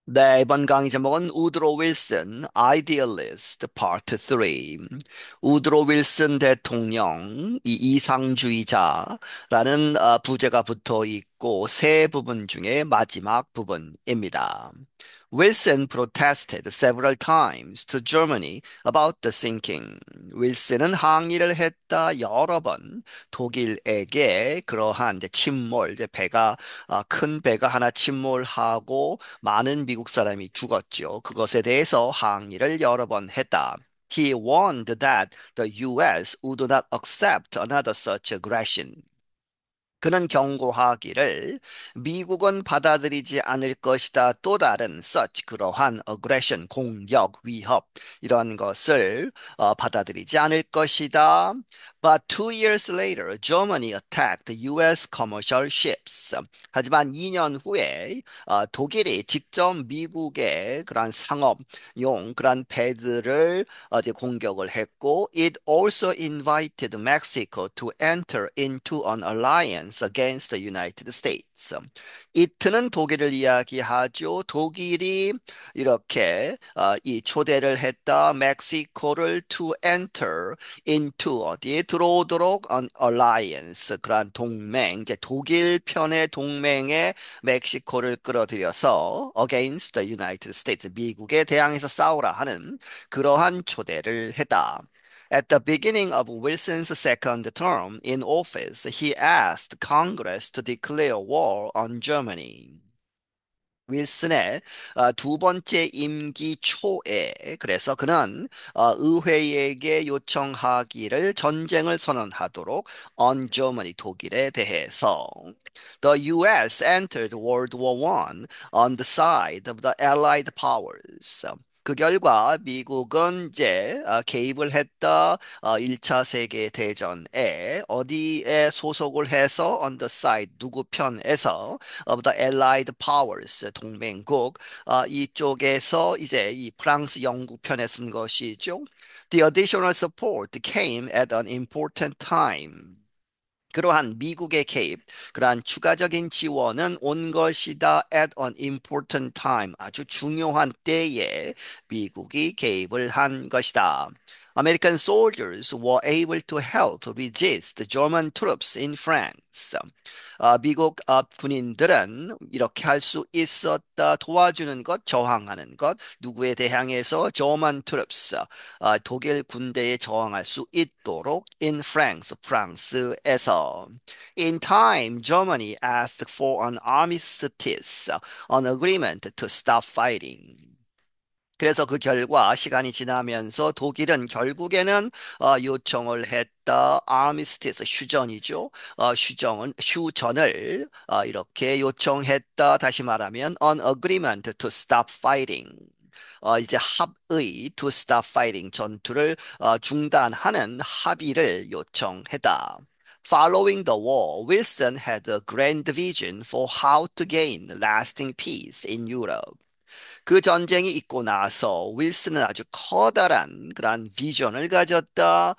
네, 이번 강의 제목은 우드로 윌슨, Idealist, Part 3. 우드로 윌슨 대통령, 이 이상주의자라는 부제가 붙어 있고 세 부분 중에 마지막 부분입니다. Wilson protested several times to Germany about the sinking. 윌슨은 항의를 했다 여러 번 독일에게 그러한 이제 침몰, 이제 배가 큰 배가 하나 침몰하고 많은 미국 사람이 죽었죠. 그것에 대해서 항의를 여러 번 했다. He warned that the US would not accept another such aggression. 그는 경고하기를 미국은 받아들이지 않을 것이다. 또 다른 such 그러한 aggression 공격 위협 이런 것을 받아들이지 않을 것이다. But 2 years later, Germany attacked U.S. commercial ships. 하지만 2년 후에 독일이 직접 미국의 그러한 상업용 그러한 배들을 어디 공격을 했고, it also invited Mexico to enter into an alliance against the United States. it는 독일을 이야기하죠. 독일이 이렇게 이 초대를 했다. 멕시코를 to enter into 어디에 들어오도록 an alliance 그러한 동맹 이제 독일 편의 동맹에 멕시코를 끌어들여서 against the United States 미국에 대항해서 싸우라 하는 그러한 초대를 했다. At the beginning of Wilson's second term in office, he asked Congress to declare war on Germany. 윌슨의 두 번째 임기 초에 그래서 그는 의회에게 요청하기를 전쟁을 선언하도록 on Germany 독일에 대해서 The U.S. entered World War I on the side of the Allied powers. 그 결과 미국은 이제 개입을 했다. 1차 세계 대전에 어디에 소속을 해서 on the side 누구 편에서 of the Allied Powers 동맹국 이쪽에서 이제 이 프랑스 영국 편에 쓴 것이죠. The additional support came at an important time. 그러한 미국의 개입, 그러한 추가적인 지원은 온 것이다 at an important time. 아주 중요한 때에 미국이 개입을 한 것이다. American soldiers were able to help resist the German troops in France. 미국 군인들은 이렇게 할 수 있었다. 도와주는 것, 저항하는 것, 누구에 대항해서 German troops, 독일 군대에 저항할 수 있도록 in France, 프랑스에서. In time, Germany asked for an armistice, an agreement to stop fighting. 그래서 그 결과 시간이 지나면서 독일은 결국에는 요청을 했다. 아미스티스 휴전이죠. 휴전을 이렇게 요청했다. 다시 말하면 an agreement to stop fighting. 이제 합의 to stop fighting 전투를 중단하는 합의를 요청했다. Following the war, Wilson had a grand vision for how to gain lasting peace in Europe. 그 전쟁이 있고 나서 윌슨은 아주 커다란 그런 비전을 가졌다.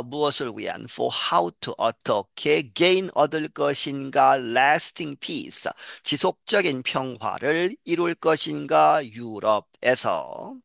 무엇을 위한 for how to 어떻게 gain 얻을 것인가 lasting peace 지속적인 평화를 이룰 것인가 유럽에서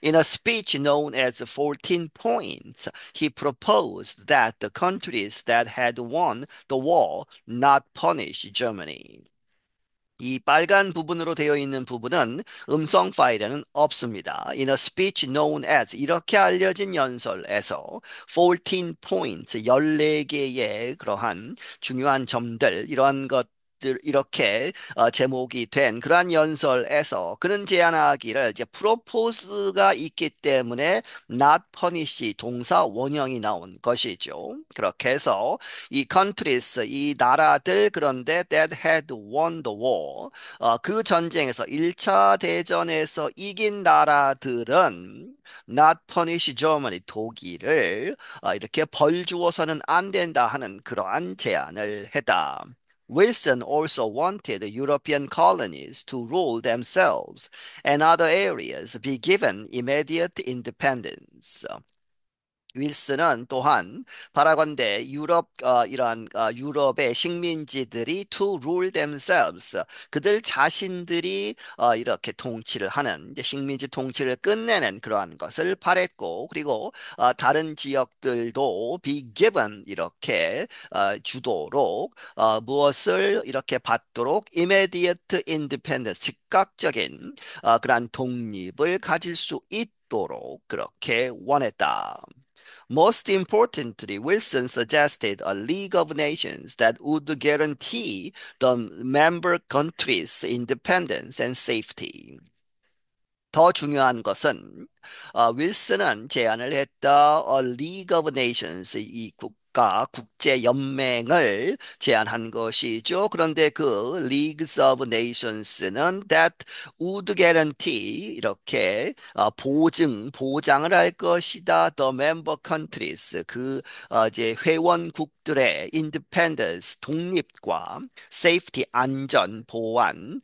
In a speech known as 14 Points, he proposed that the countries that had won the war not punish Germany. 이 빨간 부분으로 되어 있는 부분은 음성 파일에는 없습니다. In a speech known as 이렇게 알려진 연설에서 14 points 14개의 그러한 중요한 점들 이러한 것 이렇게 제목이 된 그러한 연설에서 그는 제안하기를 이제 프로포즈가 있기 때문에 not punish 동사 원형이 나온 것이죠. 그렇게 해서 이 countries, 이 나라들 그런데 that had won the war, 그 전쟁에서 1차 대전에서 이긴 나라들은 not punish Germany, 독일을 이렇게 벌 주어서는 안 된다 하는 그러한 제안을 했다. Wilson also wanted European colonies to rule themselves and other areas be given immediate independence. 윌슨은 또한 바라건대 이런 유럽의 식민지들이 to rule themselves 그들 자신들이 이렇게 통치를 하는 이제 식민지 통치를 끝내는 그러한 것을 바랬고 그리고 다른 지역들도 be given 이렇게 주도록 무엇을 이렇게 받도록 immediate independence 즉각적인 그러한 독립을 가질 수 있도록 그렇게 원했다. Most importantly, Wilson suggested a League of Nations that would guarantee the member countries' independence and safety. 더 중요한 것은 윌슨은 제안을 했다. League of Nations 이 국제 연맹을 제안한 것이죠. 그런데 그 Leagues of Nations는 that would guarantee 이렇게 보장을 할 것이다. The member countries 이제 회원국들의 independence 독립과 safety 안전 보안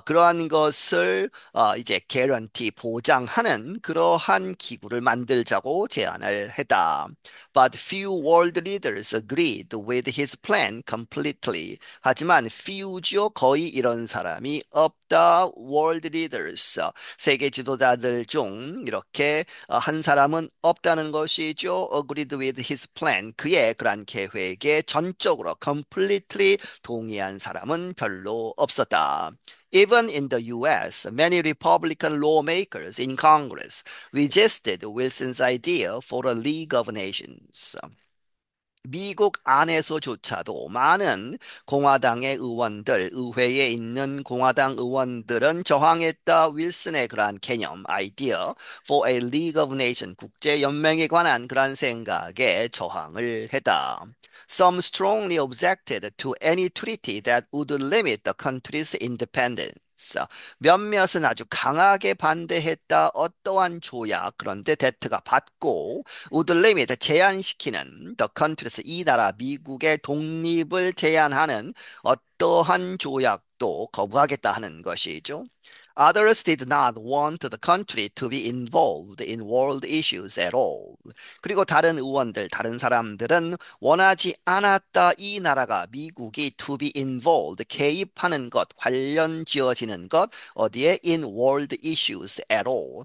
그러한 것을 이제 개런티 보장하는 그러한 기구를 만들자고 제안을 했다. But few world leaders agreed with his plan completely. 하지만 few죠. 거의 이런 사람이 없다. World leaders. 세계 지도자들 중 이렇게 한 사람은 없다는 것이죠. Agreed with his plan. 그의 그러한 계획에 전적으로 completely 동의한 사람은 별로 없었다. Even in the US, many Republican lawmakers in Congress resisted Wilson's idea for a League of Nations. 미국 안에서조차도 많은 공화당의 의원들, 의회에 있는 공화당 의원들은 저항했다. 윌슨의 그러한 개념, 아이디어 for a League of Nations, 국제연맹에 관한 그러한 생각에 저항을 했다. Some strongly objected to any treaty that would limit the country's independence. 몇몇은 아주 강하게 반대했다. 어떠한 조약, 그런데 대트가 받고 우들림이 제한시키는 the countries 이 나라 미국의 독립을 제한하는 어떠한 조약도 거부하겠다 하는 것이죠. Others did not want the country to be involved in world issues at all. 그리고 다른 의원들, 다른 사람들은 원하지 않았다. 이 나라가 미국이 to be involved, 개입하는 것, 관련 지어지는 것, 어디에 in world issues at all.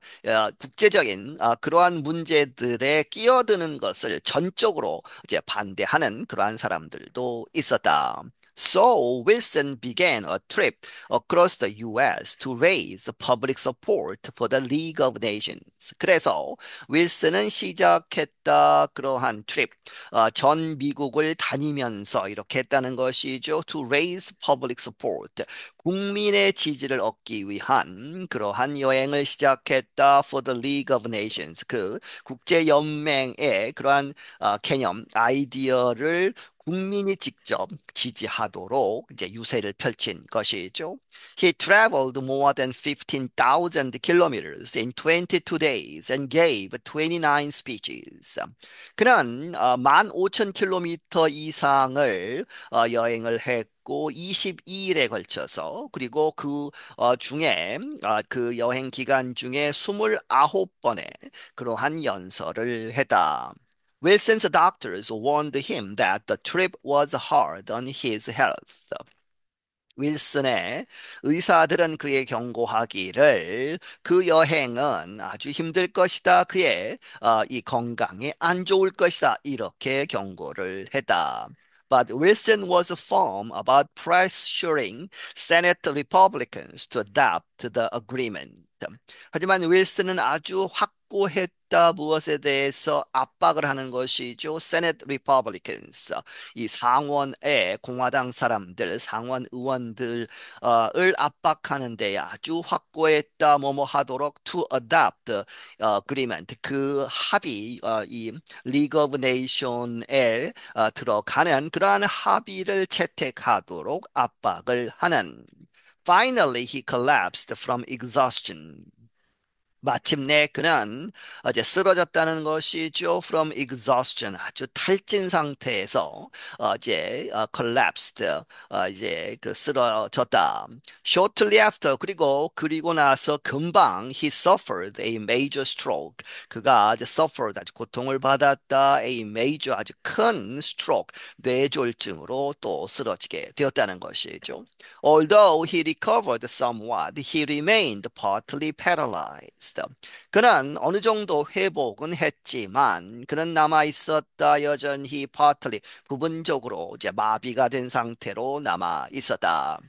국제적인 그러한 문제들에 끼어드는 것을 전적으로 이제 반대하는 그러한 사람들도 있었다. So Wilson began a trip across the US to raise public support for the League of Nations. 그래서 윌슨은 시작했다 그러한 트립, 전 미국을 다니면서 이렇게 했다는 것이죠. To raise public support. 국민의 지지를 얻기 위한 그러한 여행을 시작했다. For the League of Nations. 그 국제연맹의 그러한 개념, 아이디어를 국민이 직접 지지하도록 이제 유세를 펼친 것이죠. He traveled more than 15,000 kilometers in 22 days and gave 29 speeches. 그는 15,000km 이상을 여행을 했고 22일에 걸쳐서 그리고 그 중에 그 여행 기간 중에 29번의 그러한 연설을 했다. Wilson's doctors warned him that the trip was hard on his health. 윌슨의 의사들은 그의 경고하기를 그 여행은 아주 힘들 것이다. 그의 이 건강에 안 좋을 것이다. 이렇게 경고를 했다. But Wilson was firm about pressuring Senate Republicans to adopt the agreement. 하지만 윌슨은 아주 확고했다. 무엇에 대해서 압박을 하는 것이죠. Senate Republicans. 이 상원의 공화당 사람들, 상원 의원들을 압박하는 데 아주 확고했다. 뭐뭐 하도록 to adopt the agreement. 그 합의, 이 League of Nations에 들어가는 그러한 합의를 채택하도록 압박을 하는. Finally, he collapsed from exhaustion. 마침내 그는 이제 쓰러졌다는 것이죠. From exhaustion, 아주 탈진 상태에서 이제 collapsed, 이제 그 쓰러졌다. Shortly after, 그리고 나서 금방 he suffered a major stroke. 그가 이제 suffered, 아주 고통을 받았다. A major, 아주 큰 stroke, 뇌졸중으로 또 쓰러지게 되었다는 것이죠. Although he recovered somewhat, he remained partly paralyzed. 그는 어느 정도 회복은 했지만 그는 남아 있었다. 여전히 partly, 부분적으로 이제 마비가 된 상태로 남아 있었다.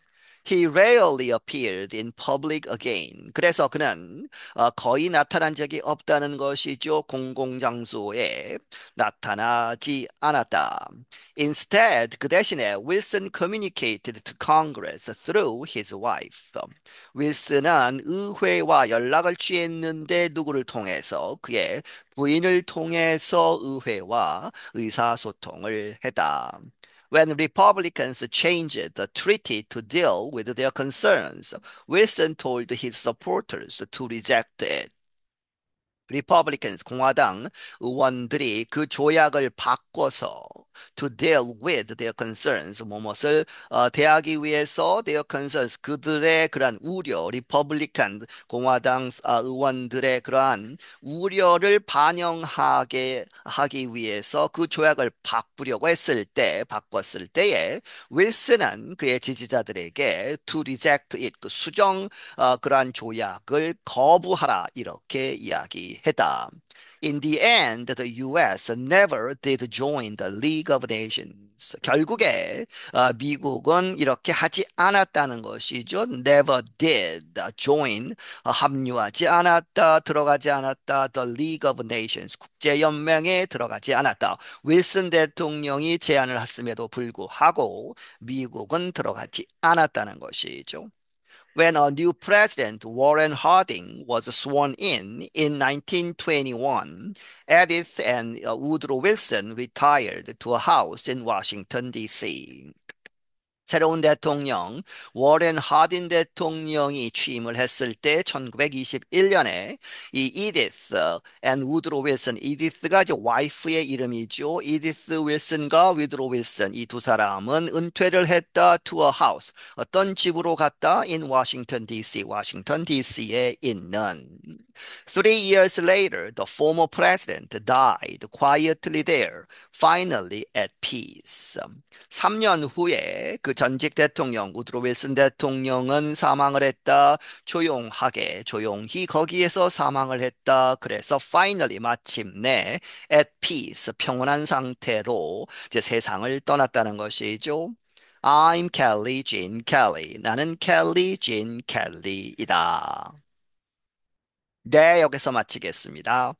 He rarely appeared in public again. 그래서 그는 거의 나타난 적이 없다는 것이죠. 공공장소에 나타나지 않았다. Instead, 그 대신에 Wilson communicated to Congress through his wife. 윌슨은 의회와 연락을 취했는데 누구를 통해서? 그의 부인을 통해서 의회와 의사소통을 했다. When Republicans changed the treaty to deal with their concerns, Wilson told his supporters to reject it. 리퍼블리컨스 공화당 의원들이 그 조약을 바꿔서 to deal with their concerns 무엇을 대하기 위해서 their concerns 그들의 그러한 우려 리퍼블리칸 공화당 의원들의 그러한 우려를 반영하게 하기 위해서 그 조약을 바꾸려고 했을 때 바꿨을 때에 윌슨은 그의 지지자들에게 to reject it 그 수정 그러한 조약을 거부하라 이렇게 이야기했다. In the end, the U.S. never did join the League of Nations. 결국에 미국은 이렇게 하지 않았다는 것이죠. Never did join, 합류하지 않았다, 들어가지 않았다. The League of Nations, 국제연맹에 들어가지 않았다. 윌슨 대통령이 제안을 했음에도 불구하고 미국은 들어가지 않았다는 것이죠. When a new president, Warren Harding, was sworn in 1921, Edith and Woodrow Wilson retired to a house in Washington, D.C. 새로운 대통령 워렌 하딘 대통령이 취임을 했을 때 1921년에 이 이디스 앤 우드로 윌슨 이디스가 이제 와이프의 이름이죠. 이디스 윌슨과 위드로 윌슨 이 두 사람은 은퇴를 했다. to a house 어떤 집으로 갔다. in Washington D.C. 워싱턴 DC에 있는 3 years later, the former president died quietly there, finally at peace. 3년 후에 그 전직 대통령 우드로 윌슨 대통령은 사망을 했다. 조용히 거기에서 사망을 했다. 그래서 finally 마침내 at peace 평온한 상태로 이제 세상을 떠났다는 것이죠. I'm Kelly Jean Kelly. 나는 켈리 진 켈리이다. 네, 여기서 마치겠습니다.